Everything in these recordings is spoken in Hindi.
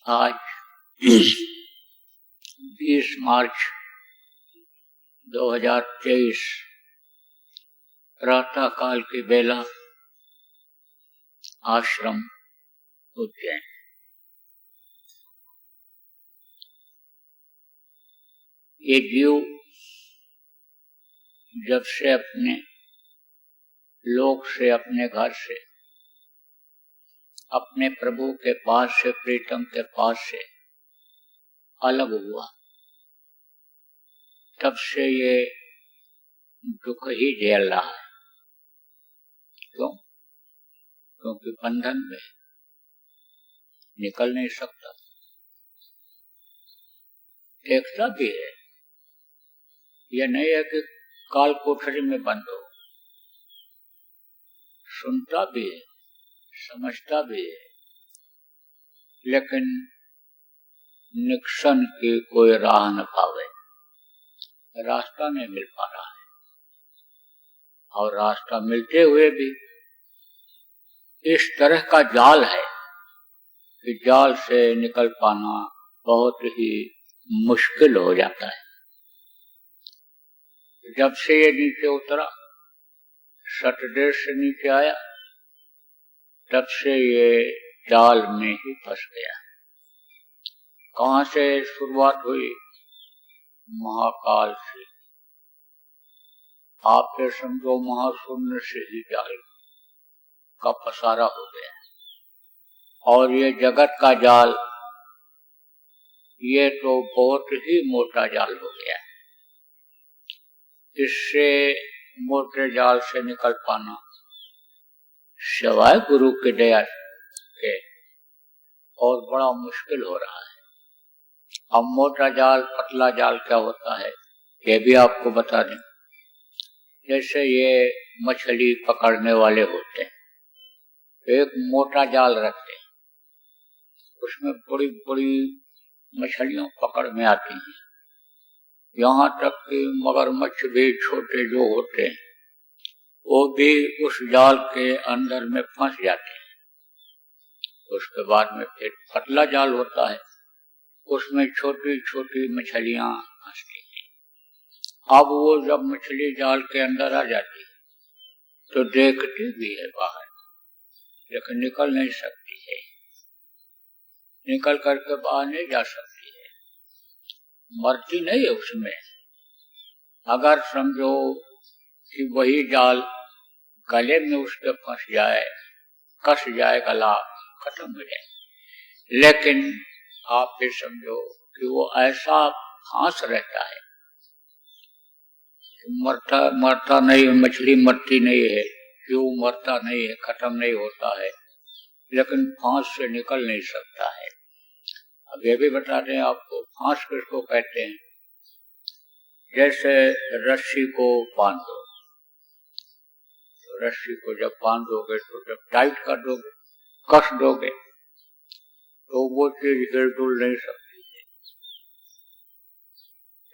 आज 20 मार्च 2023 प्रातः काल की बेला आश्रम उज्जैन। ये जीव जब से अपने लोक से, अपने घर से, अपने प्रभु के पास से, प्रीतम के पास से अलग हुआ, तब से ये दुख ही झेल रहा है। क्यों? क्योंकि बंधन में निकल नहीं सकता। देखता भी है, यह नहीं है कि काल कोठरी में बंद हो। सुनता भी है, समझता भी है, लेकिन निक्सन की कोई राह न पावे, रास्ता नहीं मिल पा रहा है। और रास्ता मिलते हुए भी इस तरह का जाल है कि जाल से निकल पाना बहुत ही मुश्किल हो जाता है। जब से ये नीचे उतरा, सतदेह से नीचे आया, तब से ये जाल में ही फंस गया। कहां से शुरुआत हुई? महाकाल से। आप ये समझो महाशून्य से ही जाल का पसारा हो गया। और ये जगत का जाल, ये तो बहुत ही मोटा जाल हो गया। इससे मोटे जाल से निकल पाना सिवाय गुरु के दया के और बड़ा मुश्किल हो रहा है। अब मोटा जाल, पतला जाल क्या होता है ये भी आपको बता दें। जैसे ये मछली पकड़ने वाले होते हैं, एक मोटा जाल रखते हैं, उसमें बड़ी बड़ी मछलियां पकड़ में आती हैं। यहाँ तक कि मगरमच्छ भी छोटे जो होते हैं वो भी उस जाल के अंदर में फंस जाते हैं। उसके बाद में फिर पतला जाल होता है, उसमें छोटी छोटी मछलियां फंसती हैं। अब वो जब मछली जाल के अंदर आ जाती है तो देखती भी है बाहर, लेकिन निकल नहीं सकती है, निकल करके बाहर नहीं जा सकती है, मरती नहीं है उसमें। अगर समझो कि वही जाल गले में उसके फंस जाए, कस जाए, गला खत्म हो जाए। लेकिन आप ये समझो कि वो ऐसा फांस रहता है, मरता नहीं, मछली मरती नहीं है, क्यों मरता नहीं है, खत्म नहीं होता है, लेकिन फांस से निकल नहीं सकता है। अब ये भी बता दें आपको, फांस किसको कहते हैं? जैसे रस्सी को बांधो, तो रस्सी को जब बांधोगे तो जब टाइट कर दोगे, कस दोगे, तो वो चीज हिलडुल नहीं सकती है।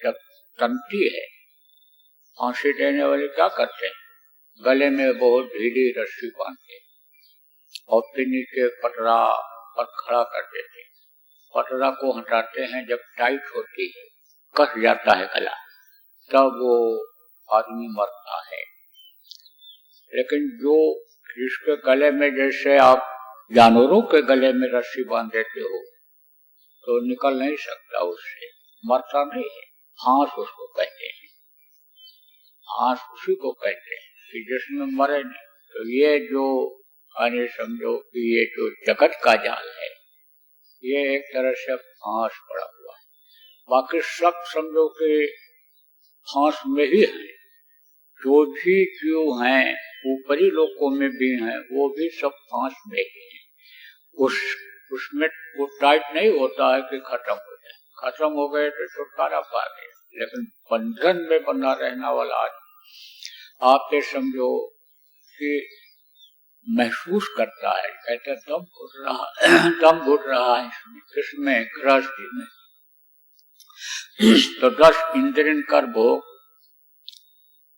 जब तंती है, फांसी देने वाले क्या करते हैं? गले में बहुत ढीली रस्सी बांधते हैं और फिर नीचे पटरा पर खड़ा कर देते हैं। पटरा को हटाते हैं, जब टाइट होती है, कस जाता है गला, तब वो आदमी मरता है। लेकिन जो जिसके गले में, जैसे आप जानवरों के गले में रस्सी बांध देते हो, तो निकल नहीं सकता उससे, मरता नहीं है। फांस उसको कहते हैं, फांस उसी को कहते हैं कि जिसमें मरे नहीं। तो ये जो आने समझो कि ये जो जगत का जाल है, ये एक तरह से फांस पड़ा हुआ है। बाकी सब समझो कि फांस में ही है। जो भी जीव हैं, ऊपरी लोकों में भी हैं, वो भी सब फांस में ही है। उसमें वो टाइट नहीं होता है कि खत्म हो जाए, खत्म हो गए तो छुटकारा पा गए। लेकिन बंधन में बना रहना वाला आदमी, आप ये समझो कि महसूस करता है, कहते दम घुट रहा है इसमें गृहस्थी में। तो 10 इंद्रियन कर भोग,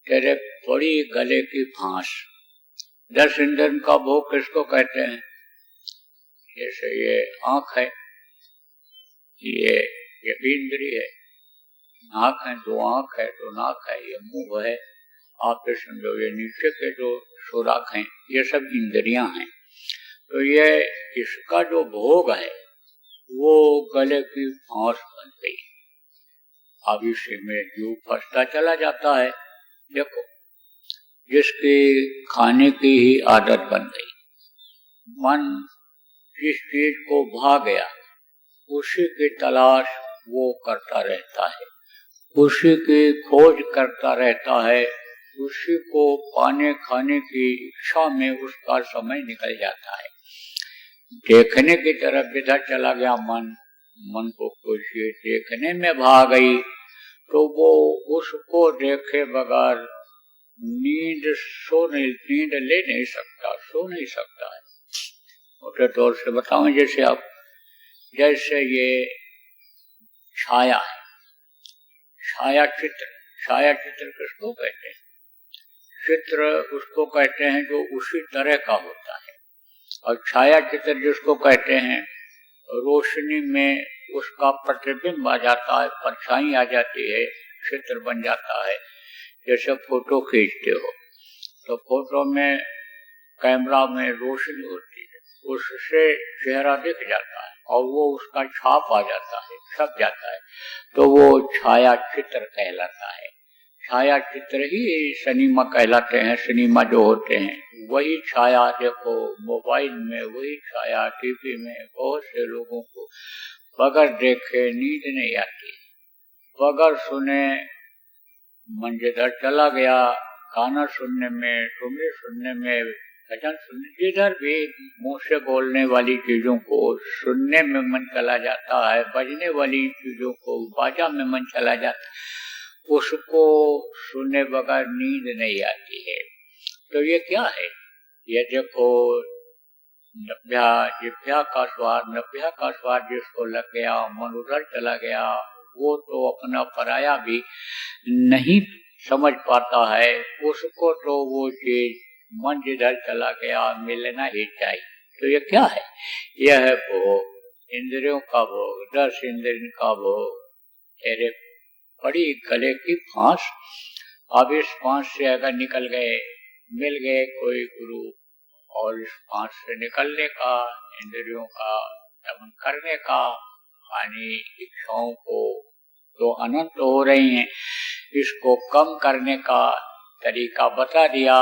तेरे बड़ी गले की फांस। 10 इंद्रियन का भोग किसको कहते हैं? जैसे ये आंख है, ये भी इंद्रिय है। नाक है तो आंख है तो नाक है, ये मुंह है, आप ये समझो ये नीचे के जो सुराख हैं ये सब इंद्रियां हैं। तो ये इसका जो भोग है वो गले की फांस बन गई। अब इसी में जीव फंसता चला जाता है। देखो, जिसकी खाने की ही आदत बन गई, मन जिस चीज को भा गया उसी की तलाश वो करता रहता है, उसी की खोज करता रहता है, उसी को पाने खाने की इच्छा में उसका समय निकल जाता है। देखने की तरफ इधर चला गया मन को कोई चीज देखने में भाग गई तो वो उसको देखे बगैर नींद ले नहीं सकता, सो नहीं सकता है। मोटे तौर से बताऊं, जैसे ये छाया है, छाया चित्र किसको कहते हैं? चित्र उसको कहते हैं जो उसी तरह का होता है, और छाया चित्र जिसको कहते हैं रोशनी में उसका प्रतिबिंब आ जाता है, परछाई आ जाती है, चित्र बन जाता है। जैसे फोटो खींचते हो तो फोटो में कैमरा में रोशनी होती है, उससे चेहरा दिख जाता है और वो उसका छाप आ जाता है, छप जाता है, तो वो छाया चित्र कहलाता है। छाया चित्र ही सिनेमा कहलाते हैं। सिनेमा जो होते हैं वही छाया, देखो मोबाइल में वही छाया, टीवी में बहुत से लोगों को बगैर देखे नींद नहीं आती, बगैर सुने मन जिधर चला गया, गाना सुनने में, ठुमरी सुनने में, भजन सुनने, जिधर भी मुंह से बोलने वाली चीजों को सुनने में मन चला जाता है, बजने वाली चीजों को बाजा में मन चला जाता है, उसको सुने बगैर नींद नहीं आती है। तो ये क्या है? ये देखो, जिभ्या का स्वाद जिसको लग गया, मन उधर चला गया, वो तो अपना पराया भी नहीं समझ पाता है, उसको तो वो चीज मन जिधर चला गया मिलना ही चाहिए। तो ये क्या है? यह है भोग, इंद्रियों का भोग, 10 इंद्रियों का भोग। तेरे बड़ी गले की फांस, अब इस फांस से अगर निकल गए, मिल गए कोई गुरु, और इस फांस से निकलने का, इंद्रियों का दमन करने का, यानी इच्छाओं को तो अनंत हो रही हैं, इसको कम करने का तरीका बता दिया।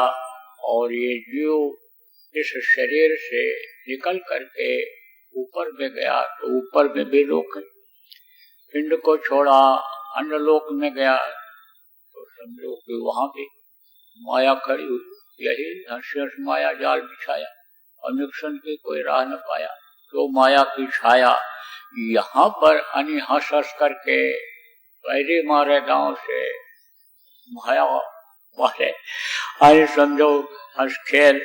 और ये जीव इस शरीर से निकल करके ऊपर में गया तो ऊपर में भी लोग हैं, पिंड को छोड़ा अन्य लोक में गया तो समझो कि वहां भी माया खड़ी हुई, यही हंस माया जाल बिछाया, अनुक्षण की कोई राह न पाया, तो माया की छाया यहाँ पर अनि हंस हंस करके पैरी मारे गांव से माया मारे, अनि समझो हंस खेल।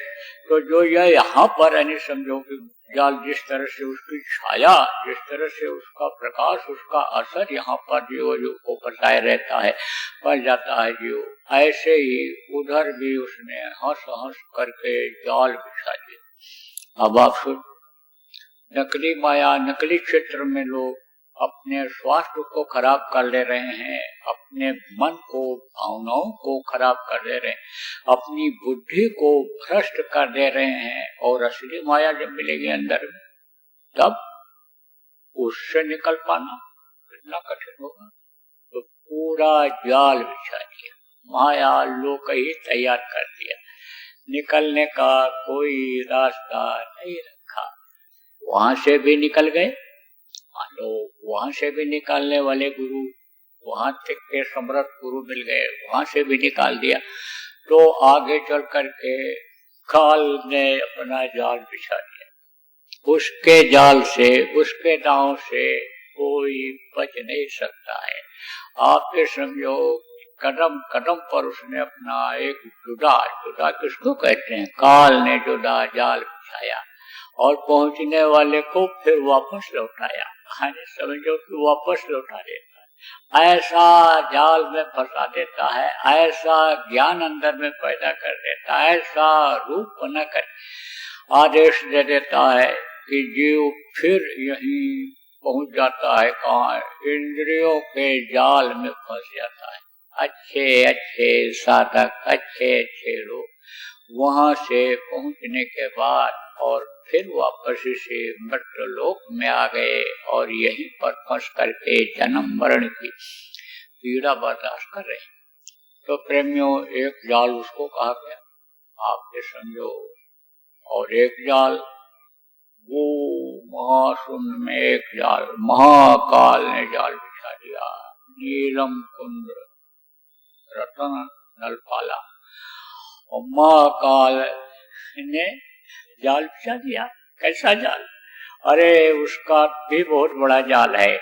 तो जो यह यहाँ पर अनि समझो कि जाल जिस तरह से उसकी छाया, जिस तरह से उसका प्रकाश, उसका असर यहाँ पर जीव को बचाए रहता है, पड़ जाता है जीव, ऐसे ही उधर भी उसने हंस हंस करके जाल बिछा दिया। अब आप सुन, नकली माया, नकली चित्र में लोग अपने स्वास्थ्य को खराब कर ले रहे हैं, अपने मन को, भावनाओं को खराब कर दे रहे हैं, अपनी बुद्धि को भ्रष्ट कर दे रहे हैं, और असली माया जब मिलेगी अंदर में तब उससे निकल पाना कितना कठिन होगा। तो पूरा जाल बिछा दिया, माया लोक ही तैयार कर दिया, निकलने का कोई रास्ता नहीं रखा। वहां से भी निकल गए, लो वहां से भी निकालने वाले गुरु, वहां तक के समर्थ गुरु मिल गए, वहां से भी निकाल दिया, तो आगे चल करके काल ने अपना जाल बिछा दिया। उसके जाल से, उसके दांव से कोई बच नहीं सकता है। आप ये समझो कदम कदम पर उसने अपना एक जुदा किसको कहते हैं, काल ने जुदा जाल बिछाया और पहुंचने वाले को फिर वापस लौटाया, समझो कि वापस लौटा देता है, ऐसा जाल में फंसा देता है, ऐसा ज्ञान अंदर में पैदा कर देता है, ऐसा रूप बनाकर आदेश दे देता है कि जीव फिर यही पहुंच जाता है कहाँ? इंद्रियों के जाल में फंस जाता है। अच्छे अच्छे साधक, अच्छे अच्छे लोग वहां से पहुंचने के बाद और फिर वापस से मृत्यु लोक में आ गए और यहीं पर फंस करके जन्म मरण की पीड़ा बर्दाश्त कर रहे। तो प्रेमियों, एक जाल उसको कहा गया, आप ये समझो। और एक जाल, वो महाशून्य में एक जाल महाकाल ने जाल बिछा दिया। नीलम कुंड रतन नलपाला, और महाकाल ने जाल बिछा दिया। कैसा जाल? अरे उसका भी बहुत बड़ा जाल है,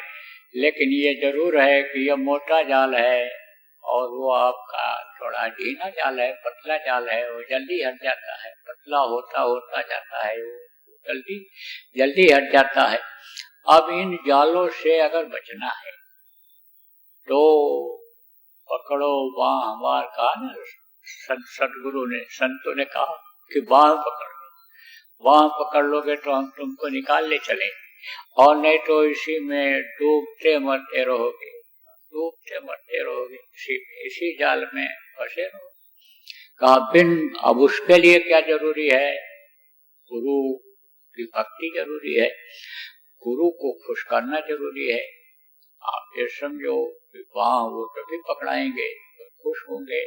लेकिन ये जरूर है कि यह मोटा जाल है और वो आपका थोड़ा ढीला जाल है, पतला जाल है, वो जल्दी हट जाता है। पतला होता होता जाता है, वो जल्दी जल्दी हट जाता है। अब इन जालों से अगर बचना है तो पकड़ो बांह हमार, कहा ना सतगुरु ने, संतों ने कहा कि बांह पकड़ लो, बांह पकड़ लोगे तो हम तुमको निकाल ले चले, और नहीं तो इसी में डूबते मरते रहोगे, डूबते मरते रहोगे, इसी जाल में फंसे रहो। कहा बिन, अब उसके लिए क्या जरूरी है? गुरु की भक्ति जरूरी है, गुरु को खुश करना जरूरी है। आप ये समझो कि बांह वो तभी पकड़ाएंगे तो खुश होंगे,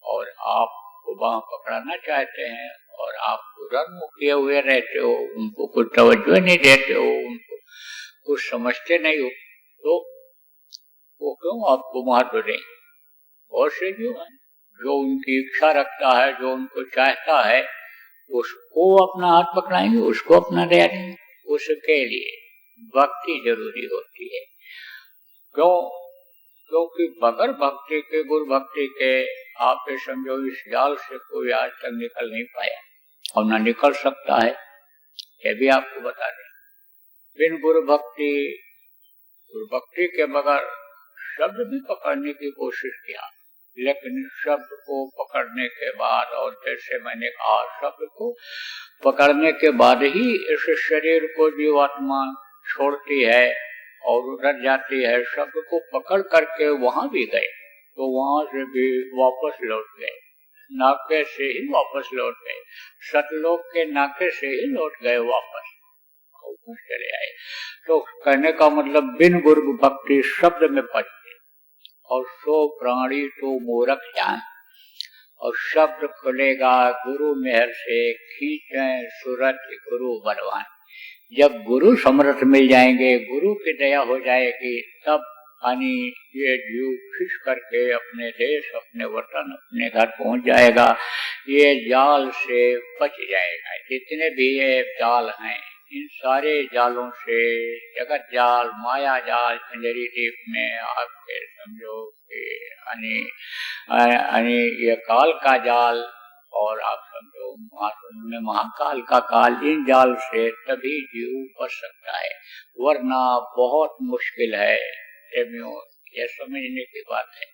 और आप वो बांह पकड़ाना चाहते हैं और आप रन किए हुए रहते हो, उनको कुछ तवज्जो नहीं देते हो, उनको कुछ समझते नहीं हो, तो वो क्यों आपको महत्व दें? बहुत से जो है, जो उनकी इच्छा रखता है, जो उनको चाहता है, उसको अपना हाथ पकड़ाएंगे, उसको अपना दे देंगे। उसके लिए भक्ति जरूरी होती है। क्यों? क्योंकि बगैर भक्ति के, गुरु भक्ति के, आप ये समझो इस जाल से कोई आज तक निकल नहीं पाया और न निकल सकता है, ये भी आपको बता दें। बिन गुरु भक्ति के बगैर शब्द भी पकड़ने की कोशिश किया, लेकिन शब्द को पकड़ने के बाद, और जैसे मैंने कहा, शब्द को पकड़ने के बाद ही इस शरीर को जीवात्मा छोड़ती है और उधर जाती है। शब्द को पकड़ करके वहां भी गए तो वहां से भी वापस लौट गए, नाके से ही वापस लौट गए, सतलोक के नाके से ही लौट गए, वापस चले आए। तो कहने का मतलब बिन गुरु भक्ति शब्द में पच गए, और सो प्राणी तो मूर्ख जान, और शब्द खुलेगा गुरु मेहर से, खींचे सूरत गुरु बलवान। जब गुरु समर्थ मिल जाएंगे, गुरु की दया हो जाएगी, तब यानी ये जीव खिंच करके अपने देश, अपने वतन, अपने घर पहुंच जाएगा, ये जाल से बच जाएगा। जितने भी ये जाल हैं, इन सारे जालों से, जगत जाल, माया जाल, खंजरी द्वीप में आपके समझो कि ये काल का जाल, और आप समझो में महाकाल का काल, इन जाल से तभी जीव बच सकता है, वरना बहुत मुश्किल है। ये समझने की बात है।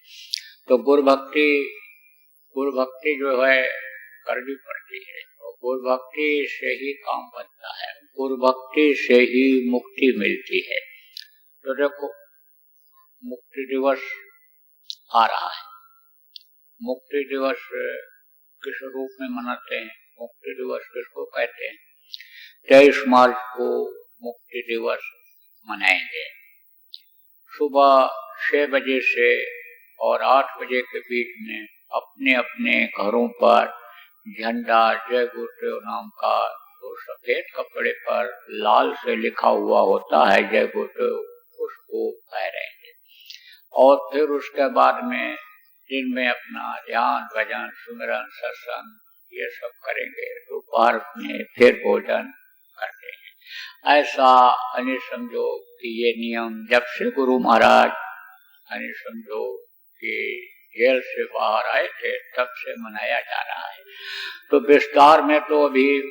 तो गुरु भक्ति जो है करनी पड़ती है, और गुरु भक्ति से ही काम बनता है, गुरु भक्ति से ही मुक्ति मिलती है। तो देखो, मुक्ति दिवस आ रहा है। मुक्ति दिवस किस रूप में मनाते हैं? मुक्ति दिवस किसको कहते हैं? 23 मार्च को मुक्ति दिवस मनाएंगे। सुबह 6 बजे से और 8 बजे के बीच में अपने अपने घरों पर झंडा, जय गुरुदेव नाम का, तो सफेद कपड़े पर लाल से लिखा हुआ होता है जय गुरुदेव, उसको कह रहेंगे। और फिर उसके बाद में दिन में अपना ध्यान, भजन, सुमिरन, सत्संग ये सब करेंगे। दोपहर में फिर भोजन करते हैं। ऐसा यानी समझो कि ये नियम जब से गुरु महाराज यानी समझो कि जेल से बाहर आए थे, तब से मनाया जा रहा है। तो विस्तार में तो अभी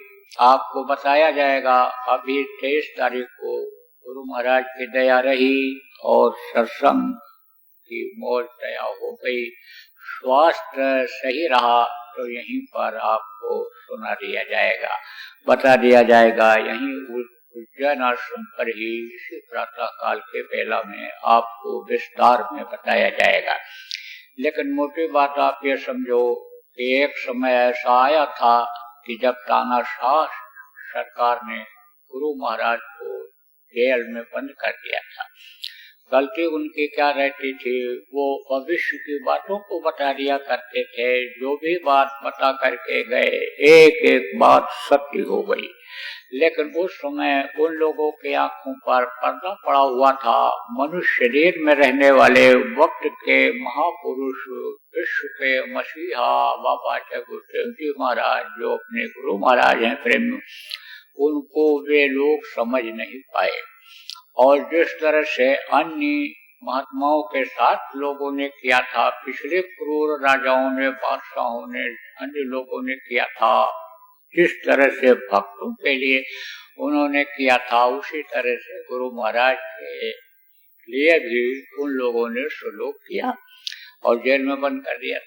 आपको बताया जाएगा। अभी 23 तारीख को गुरु महाराज की दया रही और सत्संग की मौज दया हो गई, स्वास्थ्य सही रहा, तो यहीं पर आपको सुना दिया जाएगा, बता दिया जाएगा। यहीं जैन आश्रम पर ही इसी प्रातः काल के बेला में आपको विस्तार में बताया जाएगा। लेकिन मोटी बात आप ये समझो कि एक समय ऐसा आया था कि जब तानाशाह सरकार ने गुरु महाराज को जेल में बंद कर दिया था। गलती उनकी क्या रहती थी, वो भविष्य की बातों को बता दिया करते थे। जो भी बात बता करके गए एक एक बात सत्य हो गई। लेकिन उस समय उन लोगों की आंखों पर पर्दा पड़ा हुआ था। मनुष्य शरीर में रहने वाले वक्त के महापुरुष, विश्व के मसीहा बाबा जगदेव जी महाराज, जो अपने गुरु महाराज हैं प्रेमी, उनको वे लोग समझ नहीं पाए। और जिस तरह से अन्य महात्माओं के साथ लोगों ने किया था, पिछले क्रूर राजाओं ने, बादशाहों ने, अन्य लोगों ने किया था, जिस तरह से भक्तों के लिए उन्होंने किया था, उसी तरह से गुरु महाराज के लिए भी उन लोगों ने सलूक किया और जेल में बंद कर दिया।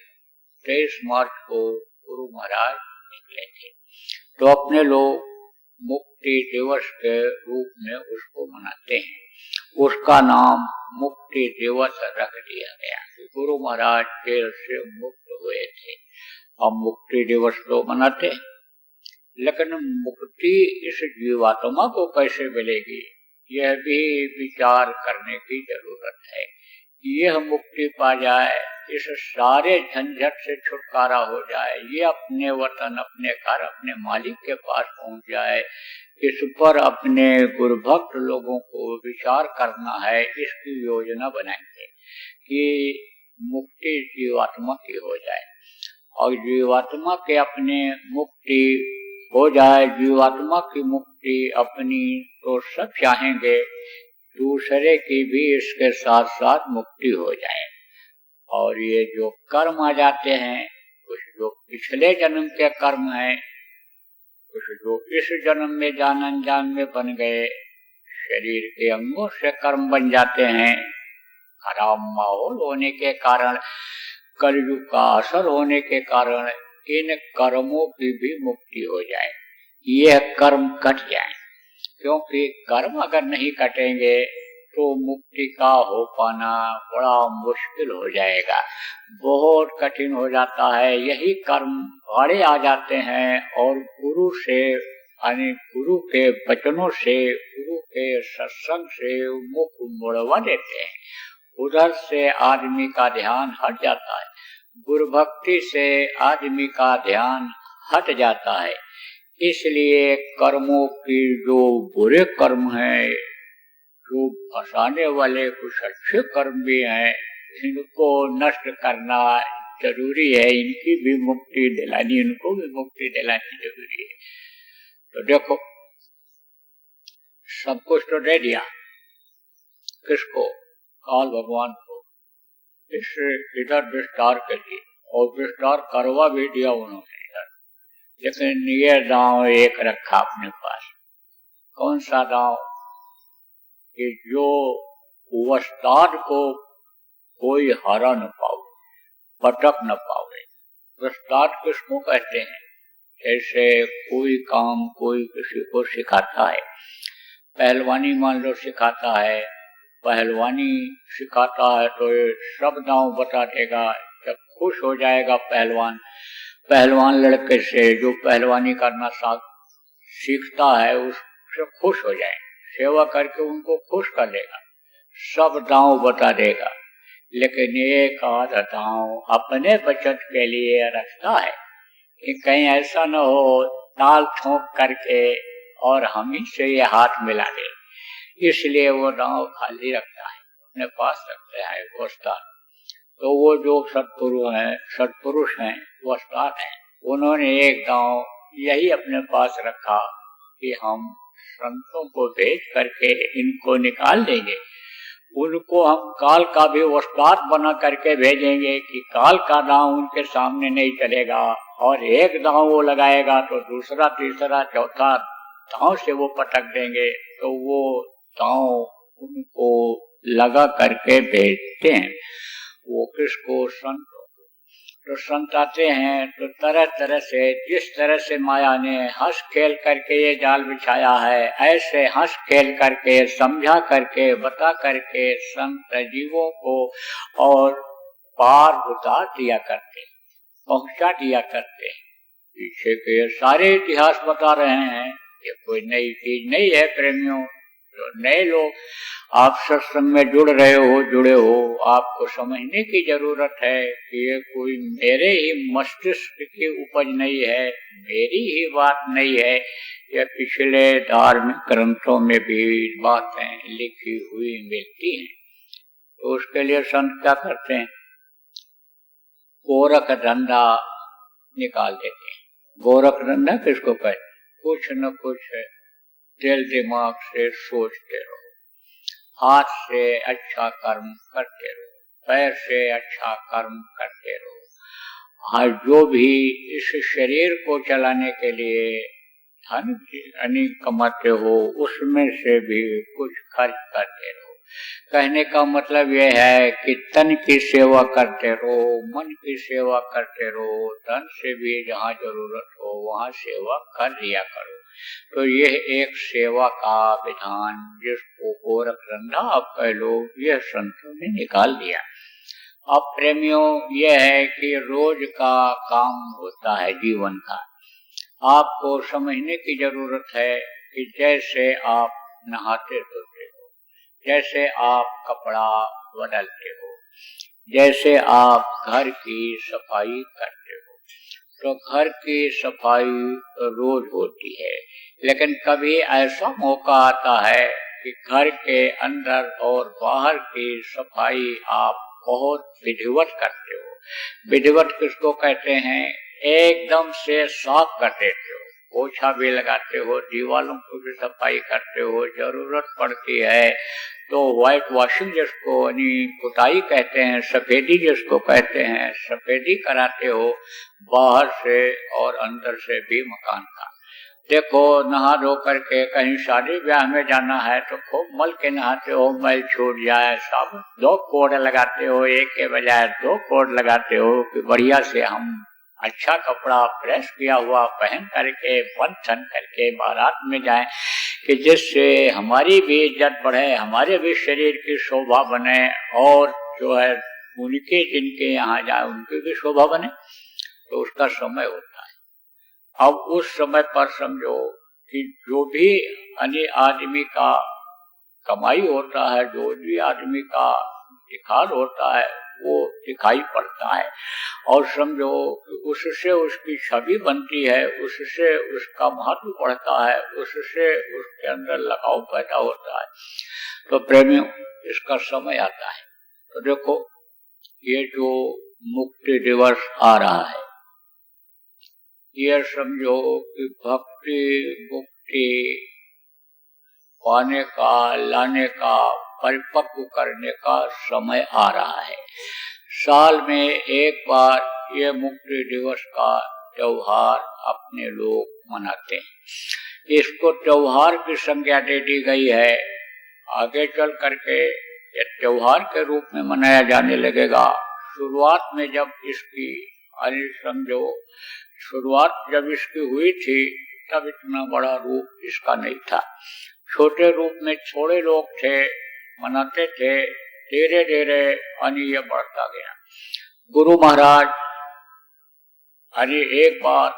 23 मार्च को गुरु महाराज निकले थे, तो अपने लोग मुक्ति दिवस के रूप में उसको मनाते हैं। उसका नाम मुक्ति दिवस रख दिया गया। गुरु महाराज जेल से मुक्त हुए थे, हम मुक्ति दिवस तो मनाते हैं। लेकिन मुक्ति इस जीवात्मा को कैसे मिलेगी, यह भी विचार करने की जरूरत है। यह मुक्ति पा जाए, इस सारे झंझट से छुटकारा हो जाए, ये अपने वतन, अपने घर, अपने मालिक के पास पहुंच जाए। इस पर अपने गुरुभक्त लोगों को विचार करना है, इसकी योजना बनाएंगे कि मुक्ति जीवात्मा की हो जाए। और जीवात्मा के अपने मुक्ति हो जाए, जीवात्मा की मुक्ति अपनी तो सब चाहेंगे, दूसरे की भी इसके साथ साथ मुक्ति हो जाए। और ये जो कर्म आ जाते हैं, कुछ जो पिछले जन्म के कर्म हैं, कुछ जो इस जन्म में जान अनजान में बन गए, शरीर के अंगों से कर्म बन जाते हैं। खराब माहौल होने के कारण, कलयुग का असर होने के कारण इन कर्मों की भी मुक्ति हो जाए, यह कर्म कट जाए। क्योंकि कर्म अगर नहीं कटेंगे तो मुक्ति का हो पाना बड़ा मुश्किल हो जाएगा, बहुत कठिन हो जाता है। यही कर्म आड़े आ जाते हैं और गुरु से, यानी गुरु के वचनों से, गुरु के सत्संग से मुख मोड़वा देते हैं। उधर से आदमी का ध्यान हट जाता है, गुरु भक्ति से आदमी का ध्यान हट जाता है। इसलिए कर्मों की जो बुरे कर्म हैं, जो फंसाने वाले कुछ अच्छे कर्म भी हैं, इनको नष्ट करना जरूरी है। इनकी भी मुक्ति दिलानी, इनको भी मुक्ति दिलानी जरूरी है। तो देखो, सब कुछ तो दे दिया किसको? काल भगवान को, इस इधर विस्तार के लिए, और विस्तार करवा भी दिया उन्होंने इधर। लेकिन ये दांव एक रखा अपने पास। कौन सा दांव? कि जो वस्ताद को कोई हरा न पावे, पटक न पावे। वस्ताद किसको कहते हैं? जैसे कोई काम कोई किसी को सिखाता है, पहलवानी मान लो सिखाता है, पहलवानी सिखाता है तो ये सब दांव बता देगा। जब खुश हो जाएगा पहलवान लड़के से जो पहलवानी करना सीखता है, उससे खुश हो जाए, सेवा करके उनको खुश कर देगा, सब दांव बता देगा। लेकिन एक आध दांव अपने बचत के लिए रखता है कि कहीं ऐसा न हो ताल ठोक करके और हम ही से ये हाथ मिला दे, इसलिए वो दांव खाली रखता है, अपने पास रखते हैं वस्ताद। तो वो जो सत्पुरुष हैं, वस्ताद हैं, उन्होंने एक दांव यही अपने पास रखा कि हम संतों को भेज करके इनको निकाल देंगे। उनको हम काल का भी वस्ताद बना करके भेजेंगे कि काल का दांव उनके सामने नहीं चलेगा, और एक दांव वो लगाएगा तो दूसरा, तीसरा, चौथा दांव से वो पटक देंगे। तो वो दांव उनको लगा करके भेजते हैं। वो किसको? संतों को। तो संत आते हैं तो तरह तरह से, जिस तरह से माया ने हंस खेल करके ये जाल बिछाया है, ऐसे हंस खेल करके, समझा करके, बता करके संत जीवों को और पार उतार दिया करते, पहुंचा दिया करते। पीछे के सारे इतिहास बता रहे हैं, ये कोई नई चीज नहीं है प्रेमियों। तो नए लोग आप सत्संग में जुड़े हो, आपको समझने की जरूरत है कि ये कोई मेरे ही मस्तिष्क की उपज नहीं है, मेरी ही बात नहीं है, ये पिछले धार्मिक ग्रंथों में भी बातें लिखी हुई मिलती हैं। तो उसके लिए संत क्या करते हैं, गोरख धंधा निकाल देते हैं। गोरख धंधा किसको कहते? कुछ न कुछ दिल दिमाग से सोचते रहो, हाथ से अच्छा कर्म करते रहो, पैर से अच्छा कर्म करते रहो। हाँ, जो भी इस शरीर को चलाने के लिए धन कमाते हो, उसमें से भी कुछ खर्च करते रहो। कहने का मतलब यह है कि तन की सेवा करते रहो, मन की सेवा करते रहो, धन से भी जहाँ जरूरत हो वहाँ सेवा कर लिया करो। तो यह एक सेवा का विधान, जिसको गोरख धंधा आप कह लो, यह संतों ने निकाल दिया। अब प्रेमियों, यह है कि रोज का काम होता है जीवन का, आपको समझने की जरूरत है कि जैसे आप नहाते धोते हो, जैसे आप कपड़ा बदलते हो, जैसे आप घर की सफाई करते हो, तो घर की सफाई रोज होती है, लेकिन कभी ऐसा मौका आता है कि घर के अंदर और बाहर की सफाई आप बहुत विधिवत करते हो। विधिवत किसको कहते हैं? एकदम से साफ कर देते हो, पोछा भी लगाते हो, दीवारों को भी सफाई करते हो, जरूरत पड़ती है तो व्हाइट वॉशिंग जिसको पुताई कहते हैं, सफेदी जिसको कहते हैं, सफेदी कराते हो बाहर से और अंदर से भी मकान का। देखो, नहा धो करके कहीं शादी ब्याह में जाना है तो खूब मल के नहाते हो, मैल छूट जाए, साबुन 2 कोड लगाते हो, एक के बजाय 2 कोड लगाते हो कि बढ़िया से हम अच्छा कपड़ा प्रेस किया हुआ पहन करके, बन ठन करके बारात में जाएं, कि जिससे हमारी भी इज्जत बढ़े, हमारे भी शरीर की शोभा बने, और जो है उनके जिनके यहाँ जाए उनकी भी शोभा बने। तो उसका समय होता है। अब उस समय पर समझो कि जो भी आदमी का कमाई होता है, जो भी आदमी का दिखाल होता है, वो दिखाई पड़ता है, और समझो उससे उसकी छवि बनती है, उससे उसका महत्व बढ़ता है, उससे उसके अंदर लगाव पैदा होता है। तो प्रेमियों, इसका समय आता है। तो देखो, ये जो मुक्ति दिवस आ रहा है, ये समझो कि भक्ति मुक्ति पाने का, लाने का, परिपक्व करने का समय आ रहा है। साल में एक बार ये मुक्ति दिवस का त्योहार अपने लोग मनाते हैं। इसको त्योहार की संज्ञा दे दी गई है। आगे चल करके ये त्योहार के रूप में मनाया जाने लगेगा। शुरुआत में जब इसकी समझो शुरुआत जब इसकी हुई थी, तब इतना बड़ा रूप इसका नहीं था। छोटे रूप में थोड़े लोग थे, मनाते थे। धीरे धीरे ये बढ़ता गया। गुरु महाराज एक बार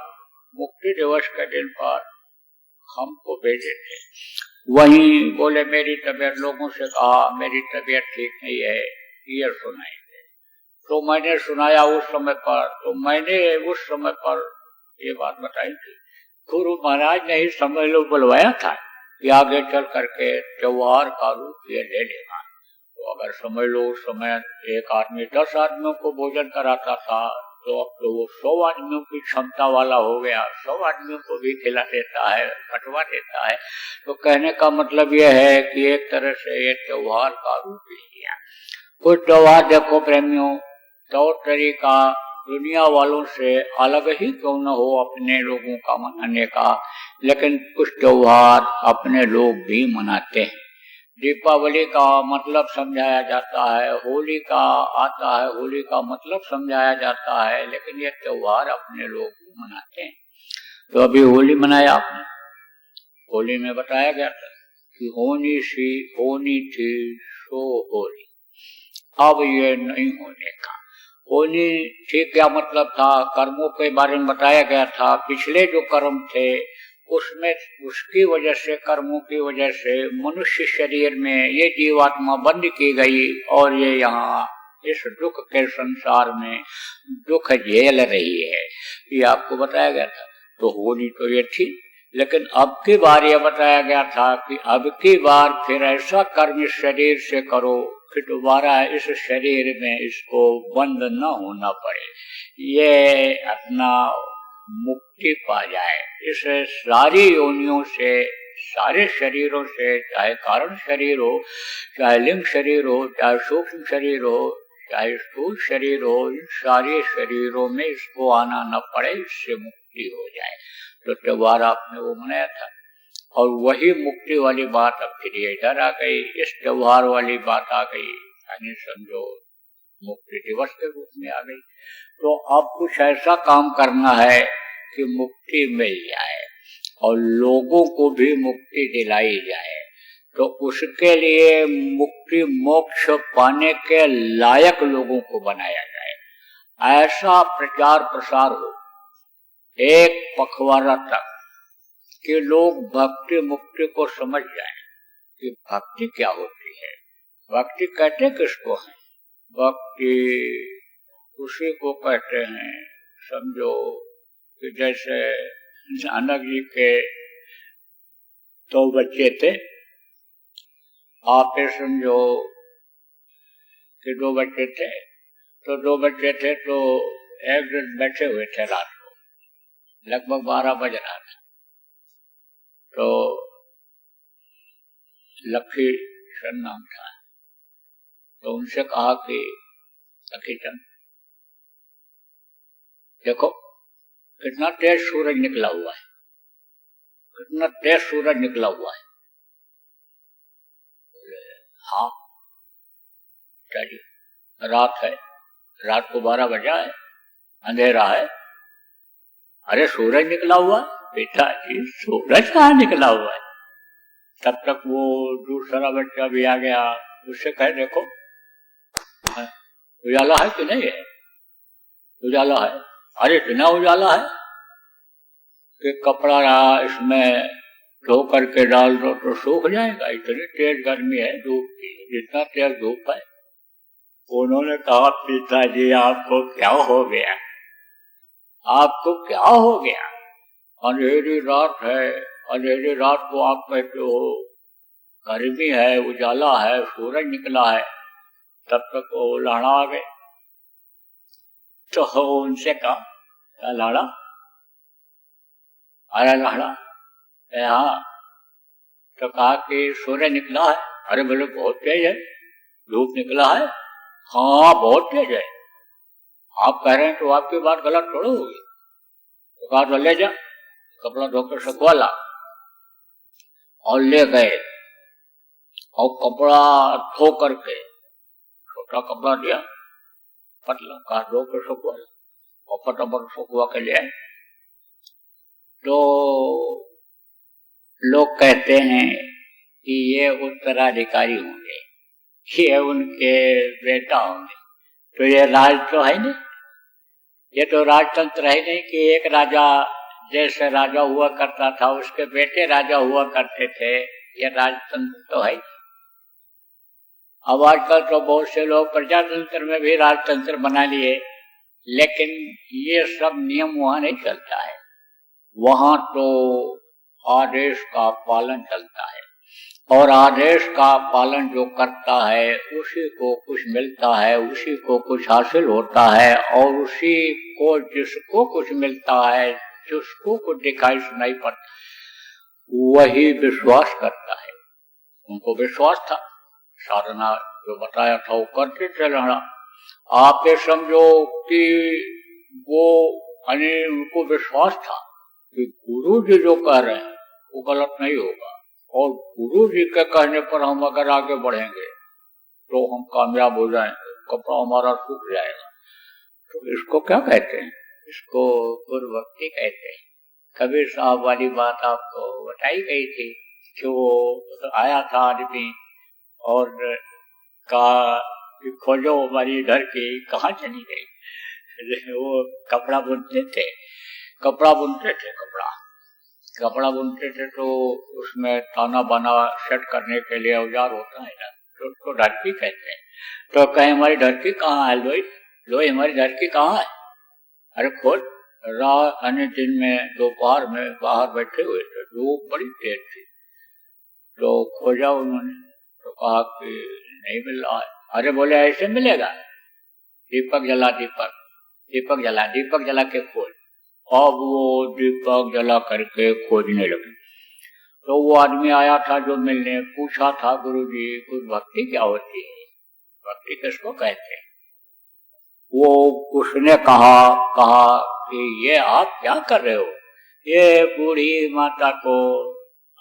मुक्ति दिवस के दिन पर हमको भेजे थे। वहीं बोले मेरी तबीयत, लोगों से कहा मेरी तबीयत ठीक नहीं है, ये सुनाएंगे। तो मैंने सुनाया उस समय पर। तो मैंने उस समय पर ये बात बताई थी। गुरु महाराज ने ही समझ लो बुलवाया था कि आगे चल करके त्योहार का रूप ये ले लेगा। तो अगर समझ लो उस समय एक आदमी 10 आदमियों को भोजन कराता था, तो अब तो वो 100 आदमियों की क्षमता वाला हो गया। 100 आदमियों को भी खिला देता है, बंटवा देता है। तो कहने का मतलब यह है कि एक तरह से ये त्योहार का रूप ले लिया। कुछ त्योहार देखो प्रेमियों, तौर तरीका दुनिया वालों से अलग ही क्यों न हो अपने लोगों का मनाने का, लेकिन कुछ त्योहार अपने लोग भी मनाते हैं। दीपावली का मतलब समझाया जाता है, होली का आता है, होली का मतलब समझाया जाता है, लेकिन ये त्योहार अपने लोग मनाते हैं। तो अभी होली मनाया आपने, होली में बताया गया था कि होनी थी सो होली, अब ये नहीं होने का। होनी थी क्या मतलब था, कर्मों के बारे में बताया गया था। पिछले जो कर्म थे उसमें, उसकी वजह से, कर्मों की वजह से मनुष्य शरीर में ये जीवात्मा बंद की गई और ये यहाँ इस दुख के संसार में दुख झेल रही है, ये आपको बताया गया था। तो होनी तो ये थी, लेकिन अब की बार यह बताया गया था कि अब की बार फिर ऐसा कर्म इस शरीर से करो कि दोबारा इस शरीर में इसको बंद न होना पड़े, ये अपना मुक्ति पा जाए। इस सारी योनियों से, सारे शरीरों से, चाहे कारण शरीर हो, चाहे लिंग शरीर हो, चाहे सूक्ष्म शरीर हो, चाहे स्थूल शरीर हो, इन सारे शरीरों में इसको आना न पड़े, इससे मुक्ति हो जाए। तो त्योहार आपने वो मनाया था, और वही मुक्ति वाली बात अब फिर इधर आ गई, इस त्योहार वाली बात आ गई, यानी समझो मुक्ति दिवस के रूप में आ गई। तो अब कुछ ऐसा काम करना है कि मुक्ति मिल जाए और लोगों को भी मुक्ति दिलाई जाए। तो उसके लिए मुक्ति मोक्ष पाने के लायक लोगों को बनाया जाए, ऐसा प्रचार प्रसार हो एक पखवाड़ा तक कि लोग भक्ति मुक्ति को समझ जाएं कि भक्ति क्या होती है, भक्ति कहते किसको है। भक्ति उसी को कहते हैं, समझो कि जैसे नानक जी के 2 बच्चे थे, आप ये समझो कि 2 बच्चे थे, तो 2 बच्चे थे तो एक दिन बैठे हुए थे, रात को लगभग 12 बज रहा था। तो लक्ष्मी चंद नाम था, तो उनसे कहा कि लक्ष्मी चंद देखो कितना तेज सूरज निकला हुआ है, कितना तेज सूरज निकला हुआ है। हाँ जी, रात है, रात को 12 बजा है, अंधेरा है। अरे सूरज निकला हुआ है। पिताजी सूरज कहाँ निकला हुआ है। तब तक वो दूसरा बच्चा भी आ गया, उससे कहे देखो उजाला है कि नहीं है। उजाला है। अरे इतना उजाला है कि कपड़ा इसमें धो करके डाल दो तो सूख जाएगा, इतनी तेज गर्मी है धूप की, जितना तेज धूप है। उन्होंने कहा पिताजी आपको क्या हो गया, आपको क्या हो गया, अंधेरी रात है, अंधेरी रात को आप कहते हो गर्मी है, उजाला है, सूरज निकला है। तब तक वो लाड़ा आ गए, तो उनसे कहा लाड़ा, अरे लाड़ा, हाँ। तो कहा कि सूरज निकला है। अरे बोले बहुत तेज है, धूप निकला है। हाँ बहुत तेज है। आप कह रहे हैं तो आपकी बात गलत थोड़ी होगी। तो कहा तो ले जा, कपड़ा धोकर सुखवा ला। और ले गए और कपड़ा धो करके, छोटा कपड़ा दिया, पतला, कहा धोकर सुखवा ला, और फटाफट सुखवा के ले आए। तो लोग कहते हैं कि ये उत्तराधिकारी होंगे, ये उनके बेटा होंगे। तो ये राज तो है नहीं, ये तो राजतंत्र है नहीं कि एक राजा जैसे राजा हुआ करता था उसके बेटे राजा हुआ करते थे, ये राजतंत्र तो है। अब आजकल तो बहुत से लोग प्रजातंत्र में भी राजतंत्र बना लिए, लेकिन ये सब नियम वहां नहीं चलता है। वहां तो आदेश का पालन चलता है, और आदेश का पालन जो करता है उसी को कुछ मिलता है, उसी को कुछ हासिल होता है, और उसी को जिसको कुछ मिलता है, जिसको कुछ दिखाई सुनाई पड़ता, वही विश्वास करता है। उनको विश्वास था, साधना जो बताया था वो करते थे लहड़ा। आप ये समझो कि वो उनको विश्वास था कि गुरु जी जो कह रहे हैं वो गलत नहीं होगा, और गुरु जी के कहने पर हम अगर आगे बढ़ेंगे तो हम कामयाब हो जाएंगे, कपड़ा हमारा सूख जाएगा। तो इसको क्या कहते हैं? इसको गुरु भक्ति कहते हैं। कबीर साहब वाली बात आपको बताई गई थी कि वो आया था आदमी और कहा कि खोजो हमारी घर की, कहाँ चली गई? वो कपड़ा बुनते थे, कपड़ा बुनते थे तो उसमें ताना बाना सेट करने के लिए औजार होता है ना, तो उसको ढरकी कहते हैं। तो कहे हमारी ढरकी कहाँ है? लोई हमारी ढरकी कहाँ है? अरे खोज। रात अन्य दिन में दोपहर में बाहर बैठे हुए थे, धूप बड़ी तेज थी, तो खोजा उन्होंने, तो कहा कि नहीं मिल रहा है। अरे बोले ऐसे मिलेगा? दीपक जला के खोज। अब वो दीपक जला करके खोजने लगे। तो वो आदमी आया था जो मिलने, पूछा था गुरुजी कुछ भक्ति क्या होती है, भक्ति किसको कहते हैं? वो उसने कहा कि ये आप क्या कर रहे हो, ये बूढ़ी माता को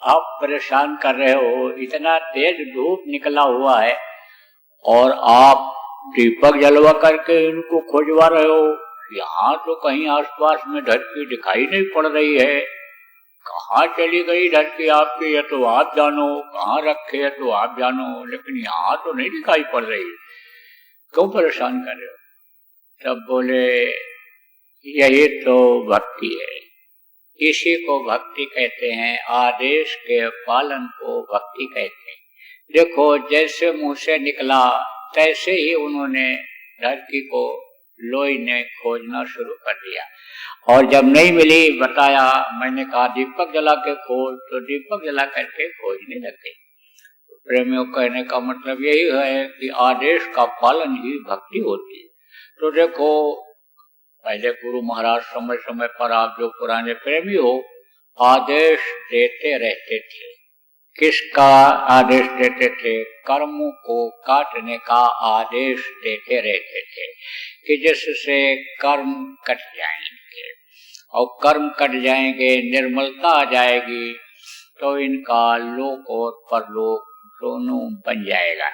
आप परेशान कर रहे हो, इतना तेज धूप निकला हुआ है और आप दीपक जलवा करके इनको खोजवा रहे हो। यहाँ तो कहीं आसपास में ढरकी दिखाई नहीं पड़ रही है, कहाँ चली गई ढरकी आपकी, ये तो आप जानो, कहाँ रखे है तो आप जानो, लेकिन यहाँ तो नहीं दिखाई पड़ रही, क्यों परेशान कर रहे हो? तब बोले यही तो भक्ति है, इसी को भक्ति कहते हैं, आदेश के पालन को भक्ति कहते हैं। देखो जैसे मुंह से निकला तैसे ही उन्होंने ढरकी को लोई ने खोजना शुरू कर दिया, और जब नहीं मिली बताया, मैंने कहा दीपक जला के खोज, तो दीपक जला करके खोजने लगे। प्रेमियों कहने का मतलब यही है कि आदेश का पालन ही भक्ति होती है। तो देखो पहले गुरु महाराज समय समय पर, आप जो पुराने प्रेमी हो, आदेश देते रहते थे। किसका आदेश देते थे? कर्मों को काटने का आदेश देते रहते थे कि जिससे कर्म कट जाएंगे, और कर्म कट जाएंगे, निर्मलता आ जाएगी, तो इनका लोक और परलोक दोनों बन जाएगा।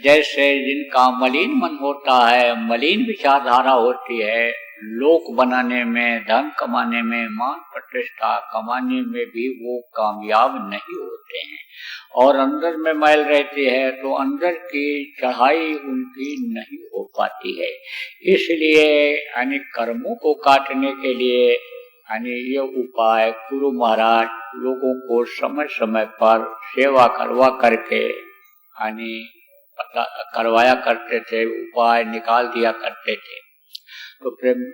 जैसे जिनका मलिन मन होता है, मलिन विचारधारा होती है, लोक बनाने में, धन कमाने में, मान प्रतिष्ठा कमाने में भी वो कामयाब नहीं होते हैं, और अंदर में मैल रहती है तो अंदर की चढ़ाई उनकी नहीं हो पाती है। इसलिए यानी कर्मों को काटने के लिए यानी ये उपाय गुरु महाराज लोगों को समय समय पर सेवा करवा करके यानी करवाया करते थे, उपाय निकाल दिया करते थे। तो प्रेम,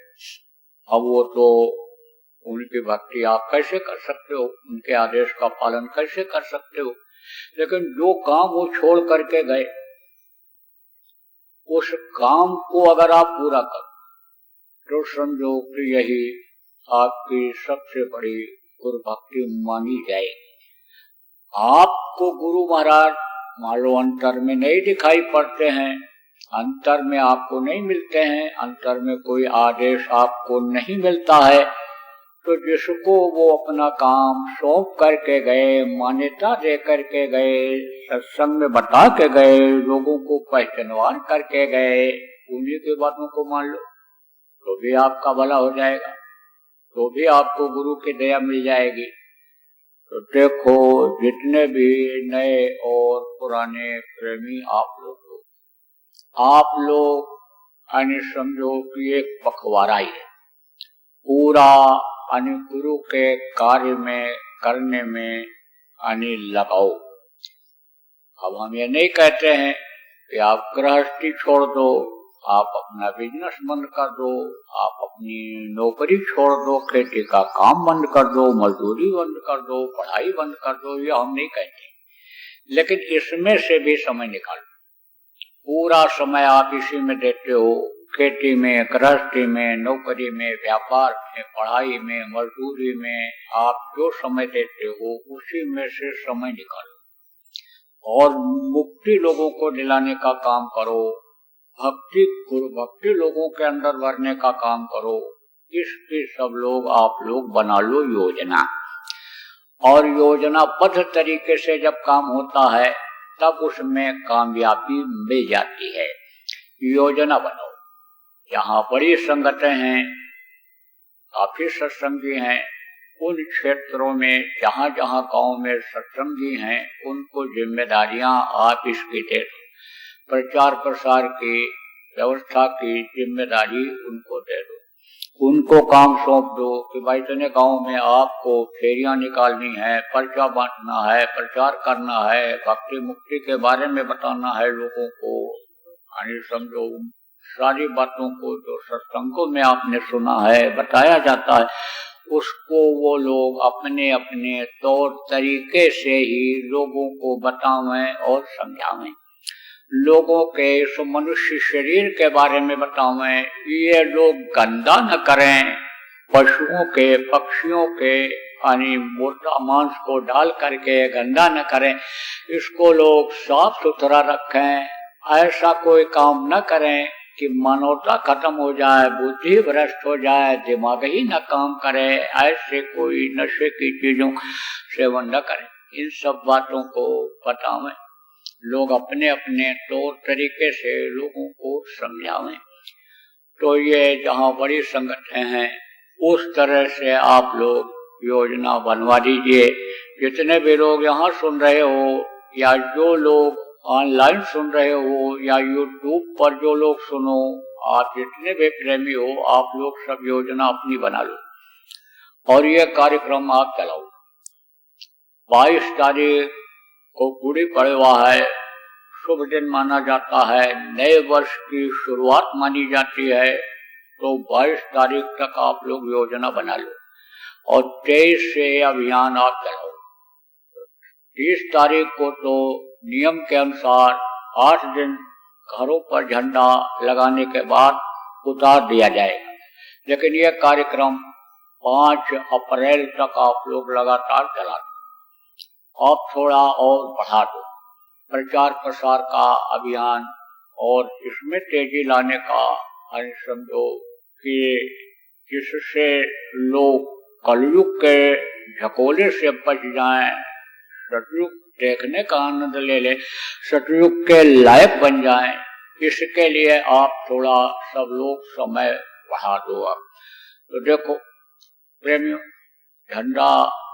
अब वो तो उनकी भक्ति आप कैसे कर सकते हो, उनके आदेश का पालन कैसे कर सकते हो? लेकिन जो काम वो छोड़ करके गए, उस काम को अगर आप पूरा करो तो समझो कि यही आपकी सबसे बड़ी गुरु भक्ति मानी जाएगी। आपको गुरु महाराज मान लो अंतर में नहीं दिखाई पड़ते हैं, अंतर में आपको नहीं मिलते हैं, अंतर में कोई आदेश आपको नहीं मिलता है, तो जिसको वो अपना काम सौंप करके गए, मान्यता दे करके गए, सत्संग में बता के गए, लोगों को पहचानवार करके गए, उन्हीं की बातों को मान लो तो भी आपका भला हो जाएगा, तो भी आपको गुरु की दया मिल जाएगी। तो देखो जितने भी नए और पुराने प्रेमी आप लोग यानी समझो कि एक पखवाड़ा ही है, पूरा यानी गुरु के कार्य में करने में यानी लगाओ। अब हम ये नहीं कहते हैं कि आप गृहस्थी छोड़ दो, आप अपना बिजनेस बंद कर दो, आप अपनी नौकरी छोड़ दो, खेती का काम बंद कर दो, मजदूरी बंद कर दो, पढ़ाई बंद कर दो, ये हम नहीं कहते, लेकिन इसमें से भी समय निकालो। पूरा समय आप इसी में देते हो, खेती में, गृहस्थी में, नौकरी में, व्यापार में, पढ़ाई में, मजदूरी में, आप जो समय देते हो उसी में से समय निकालो और मुक्ति लोगों को दिलाने का काम करो, भक्ति गुरु भक्ति लोगों के अंदर भरने का काम करो। इसकी सब लोग आप लोग बना लो योजना, और योजनाबद्ध तरीके से जब काम होता है तब उसमें कामयाबी मिल जाती है। योजना बनाओ। जहाँ बड़ी संगतें हैं, काफी सत्संगी हैं, उन क्षेत्रों में जहाँ जहाँ गांव में सत्संगी हैं उनको जिम्मेदारियां आप इसकी दे दो। प्रचार प्रसार की व्यवस्था की जिम्मेदारी उनको दे दो। उनको काम सौंप दो कि भाई इतने गांव में आपको फेरियां निकालनी है, पर्चा बांटना है, प्रचार करना है, भक्ति मुक्ति के बारे में बताना है लोगों को। यानी समझो सारी बातों को जो सत्संगों में आपने सुना है, बताया जाता है, उसको वो लोग अपने अपने तौर तरीके से ही लोगों को बतावें और समझावें। लोगों के इस मनुष्य शरीर के बारे में बतावें, ये लोग गंदा न करें, पशुओं के पक्षियों के यानी मोटा मांस को डाल करके गंदा न करें, इसको लोग साफ सुथरा रखें। ऐसा कोई काम न करें कि मानवता खत्म हो जाए, बुद्धि भ्रष्ट हो जाए, दिमाग ही न काम करे, ऐसे कोई नशे की चीजों सेवन न करें। इन सब बातों को बतावें, लोग अपने अपने तौर तरीके से लोगों को समझावें। तो ये जहाँ बड़ी संगठन हैं उस तरह से आप लोग योजना बनवा दीजिए। जितने भी लोग यहाँ सुन रहे हो या जो लोग ऑनलाइन सुन रहे हो या यूट्यूब पर जो लोग सुनो, आप जितने भी प्रेमी हो, आप लोग सब योजना अपनी बना लो और ये कार्यक्रम आप चलाओ। 22 तारीख को गुड़ी पड़वा है, शुभ दिन माना जाता है, नए वर्ष की शुरुआत मानी जाती है। तो 22 तारीख तक आप लोग योजना बना लो और 23 से अभियान आप चलाओ। 30 तारीख को तो नियम के अनुसार 8 दिन घरों पर झंडा लगाने के बाद उतार दिया जाएगा, लेकिन यह कार्यक्रम 5 अप्रैल तक आप लोग लगातार चला दो। आप थोड़ा और बढ़ा दो प्रचार प्रसार का अभियान और इसमें तेजी लाने का। समझो कि जिससे लोग कलयुग के झकोले से बच जाएं, सतयुग देखने का आनंद ले ले, सतयुग के लायक बन जाएं, इसके लिए आप थोड़ा सब लोग समय बढ़ा दो। आप तो देखो प्रेमियों, झंडा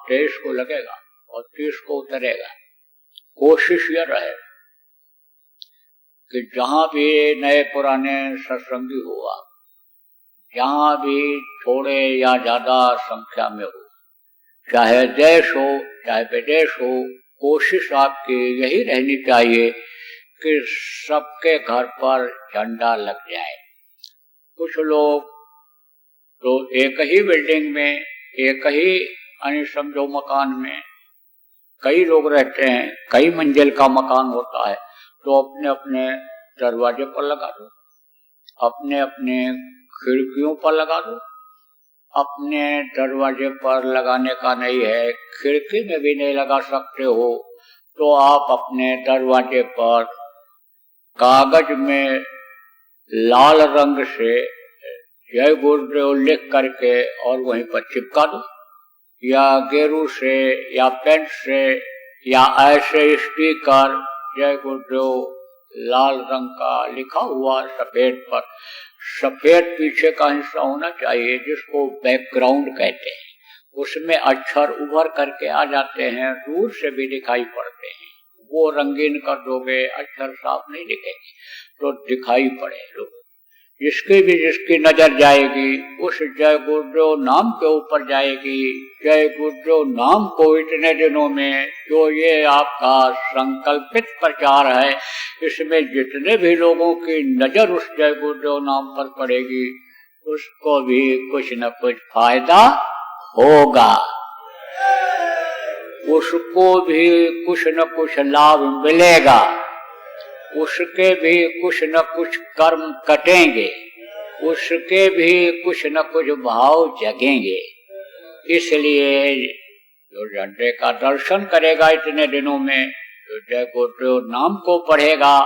23 को लगेगा और 30 को उतरेगा। कोशिश यह रहे कि जहां भी नए पुराने सत्संगी हुआ, जहां भी थोड़े या ज्यादा संख्या में हो, चाहे देश हो चाहे विदेश हो, कोशिश आपकी यही रहनी चाहिए कि सबके घर पर झंडा लग जाए। कुछ लोग तो एक ही बिल्डिंग में, एक ही समझो मकान में कई लोग रहते हैं, कई मंजिल का मकान होता है, तो अपने अपने दरवाजे पर लगा दो, अपने अपने खिड़कियों पर लगा दो। अपने दरवाजे पर लगाने का नहीं है, खिड़की में भी नहीं लगा सकते हो, तो आप अपने दरवाजे पर कागज में लाल रंग से जय गुरुदेव लिख करके और वहीं पर चिपका दो, या गेरू से या पेंट से या ऐसे स्टिकर जय गुरुदेव लाल रंग का लिखा हुआ सफेद पर, सफेद पीछे का हिस्सा होना चाहिए जिसको बैकग्राउंड कहते हैं, उसमें अक्षर उभर करके आ जाते हैं, दूर से भी दिखाई पड़ते हैं। वो रंगीन कर दोगे अक्षर साफ नहीं दिखेंगे, तो दिखाई पड़े लोग। जिसकी नजर जाएगी उस जय गुरुदेव नाम के ऊपर जाएगी। जय गुरुदेव नाम को इतने दिनों में जो ये आपका संकल्पित प्रचार है, इसमें जितने भी लोगों की नजर उस जय गुरुदेव नाम पर पड़ेगी, उसको भी कुछ न कुछ फायदा होगा, उसको भी कुछ न कुछ लाभ मिलेगा, उसके भी कुछ न कुछ कर्म कटेंगे, उसके भी कुछ न कुछ भाव जगेंगे। इसलिए जो झंडे का दर्शन करेगा इतने दिनों में, जो जय गुरुदेव नाम को पढ़ेगा,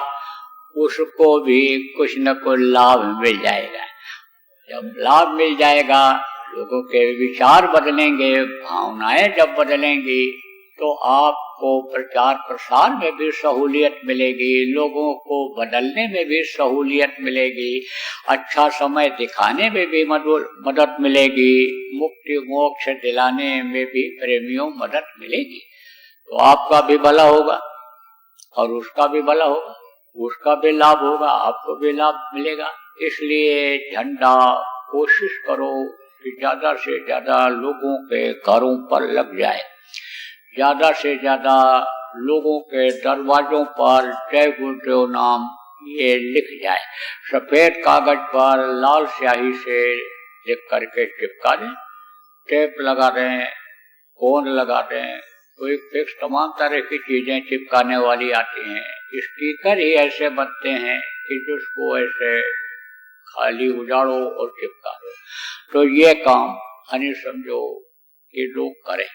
उसको भी कुछ न कुछ लाभ मिल जाएगा। जब लाभ मिल जाएगा लोगों के विचार बदलेंगे, भावनाएं जब बदलेंगी तो आपको प्रचार प्रसार में भी सहूलियत मिलेगी, लोगों को बदलने में भी सहूलियत मिलेगी, अच्छा समय दिखाने में भी मदद मिलेगी, मुक्ति मोक्ष दिलाने में भी प्रेमियों मदद मिलेगी। तो आपका भी भला होगा और उसका भी भला होगा, उसका भी लाभ होगा, आपको भी लाभ मिलेगा। इसलिए झंडा कोशिश करो कि ज्यादा से ज्यादा लोगों के घरों पर लग जाए, ज्यादा से ज्यादा लोगों के दरवाजों पर जय गुरुदेव नाम ये लिख जाए, सफेद कागज पर लाल स्याही से लिख करके चिपका दें, टेप लगा दें, कोन लगा दें, कोई फिक्स तमाम तरह की चीजें चिपकाने वाली आती हैं। स्टिकर ही ऐसे बनते हैं कि जिसको ऐसे खाली उजाड़ो और चिपका दो। तो ये काम हनी समझो कि लोग करें,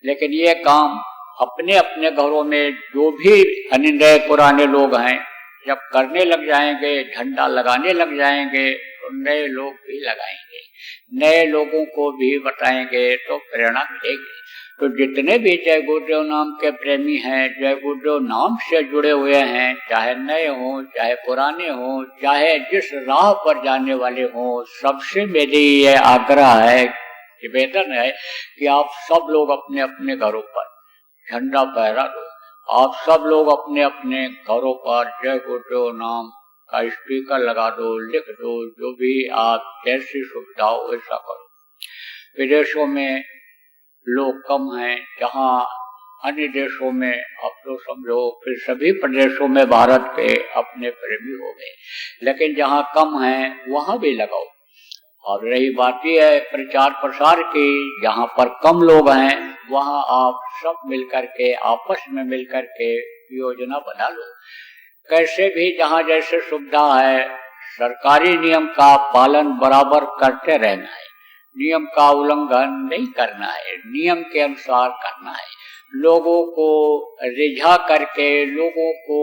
लेकिन ये काम अपने अपने घरों में जो भी नए पुराने लोग हैं जब करने लग जाएंगे, झंडा लगाने लग जाएंगे, तो नए लोग भी लगाएंगे, नए लोगों को भी बताएंगे तो प्रेरणा मिलेगी। तो जितने भी जय गुरुदेव नाम के प्रेमी हैं, जय गुरुदेव नाम से जुड़े हुए हैं, चाहे नए हों चाहे पुराने हों, चाहे जिस राह पर जाने वाले हों, सबसे मेरी ये आग्रह है, निवेदन है कि आप सब लोग अपने अपने घरों पर झंडा फहरा दो। आप सब लोग अपने अपने घरों पर जय गुरुदेव नाम का स्पीकर लगा दो, लिख दो, जो भी आप जैसी सुविधा हो वैसा करो। विदेशों में लोग कम हैं, जहाँ अन्य देशों में अब तो समझो फिर सभी प्रदेशों में भारत के अपने प्रेमी हो गए, लेकिन जहाँ कम हैं वहाँ भी लगाओ। और रही बात यह है प्रचार प्रसार की, जहाँ पर कम लोग हैं वहाँ आप सब मिलकर के आपस में मिलकर के योजना बना लो। कैसे भी जहाँ जैसे सुविधा है, सरकारी नियम का पालन बराबर करते रहना है, नियम का उल्लंघन नहीं करना है, नियम के अनुसार करना है। लोगों को रिझा करके, लोगों को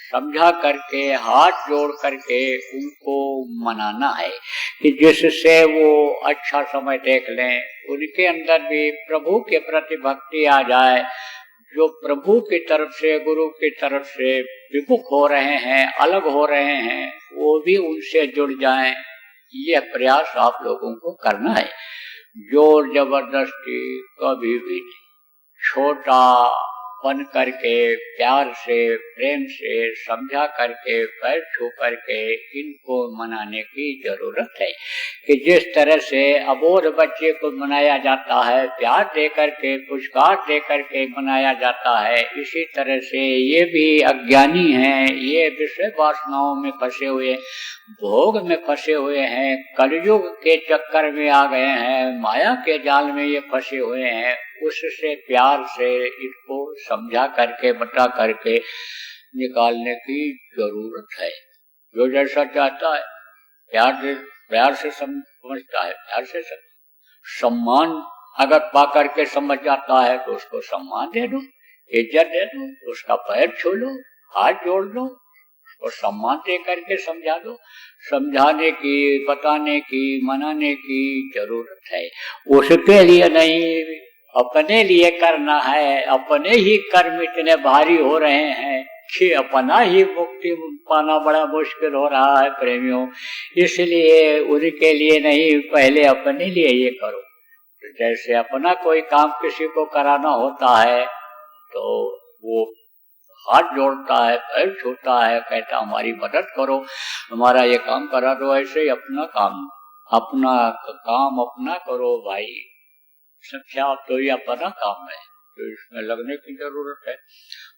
समझा करके, हाथ जोड़ करके उनको मनाना है कि जिससे वो अच्छा समय देख लें, उनके अंदर भी प्रभु के प्रति भक्ति आ जाए। जो प्रभु की तरफ से, गुरु की तरफ से विमुख हो रहे हैं, अलग हो रहे हैं, वो भी उनसे जुड़ जाएं। यह प्रयास आप लोगों को करना है। जोर जबरदस्ती कभी भी नहीं, छोटा बन करके, प्यार से, प्रेम से समझा करके, पैर छू करके इनको मनाने की जरूरत है कि जिस तरह से अबोध बच्चे को मनाया जाता है, प्यार दे करके, पुरस्कार दे करके मनाया जाता है, इसी तरह से ये भी अज्ञानी हैं, ये विषय वासनाओं में फंसे हुए, भोग में फंसे हुए हैं, कलयुग के चक्कर में आ गए हैं, माया के जाल में ये फंसे हुए हैं। उससे प्यार से इसको समझा करके, बता करके निकालने की जरूरत है। जो जैसा चाहता है प्यार से समझता है, प्यार से सम्मान अगर पा करके समझ जाता है तो उसको सम्मान दे दो, इज्जत दे दो, उसका पैर छू लो, हाथ जोड़ दो और सम्मान दे करके समझा दो। समझाने की, बताने की, मनाने की जरूरत है। उसके लिए नहीं, अपने लिए करना है। अपने ही कर्म इतने भारी हो रहे हैं कि अपना ही मुक्ति पाना बड़ा मुश्किल हो रहा है प्रेमियों। इसलिए उनके लिए नहीं, पहले अपने लिए ये करो। जैसे अपना कोई काम किसी को कराना होता है तो वो हाथ जोड़ता है, पैर छूता है, कहता हमारी मदद करो, हमारा ये काम करा दो। ऐसे ही अपना काम अपना करो भाई। सच्चा तो ये अपना काम है, तो इसमें लगने की जरूरत है।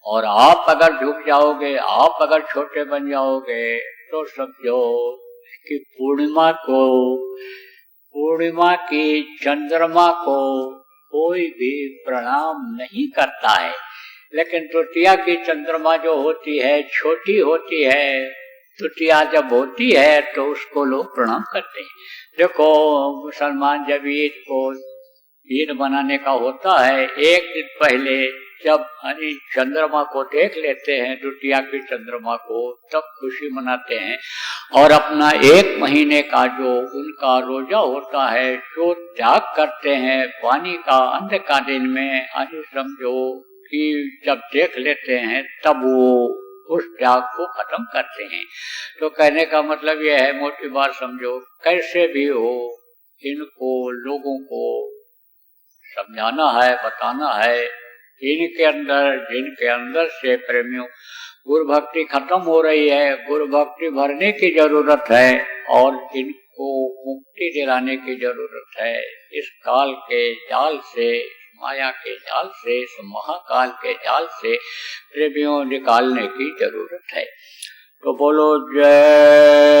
और आप अगर झुक जाओगे, आप अगर छोटे बन जाओगे तो समझो कि पूर्णिमा की चंद्रमा को कोई भी प्रणाम नहीं करता है, लेकिन तृतीया की चंद्रमा जो होती है छोटी होती है। तृतीया जब होती है तो उसको लोग प्रणाम करते हैं। देखो मुसलमान जब ईद मनाने का होता है, एक दिन पहले जब चंद्रमा को देख लेते हैं, तृतीया की चंद्रमा को, तब खुशी मनाते हैं। और अपना 1 महीने का जो उनका रोजा होता है, जो त्याग करते हैं पानी का अंधकार दिन में, यानी समझो कि जब देख लेते हैं तब वो उस त्याग को खत्म करते हैं। तो कहने का मतलब यह है, मोटी बात समझो, कैसे भी हो इनको लोगों को समझाना है, बताना है। जिनके अंदर से प्रेमियों गुरु भक्ति खत्म हो रही है, गुरु भक्ति भरने की जरूरत है और इनको मुक्ति दिलाने की जरूरत है। इस काल के जाल से, माया के जाल से, इस महाकाल के जाल से प्रेमियों निकालने की जरूरत है। तो बोलो जय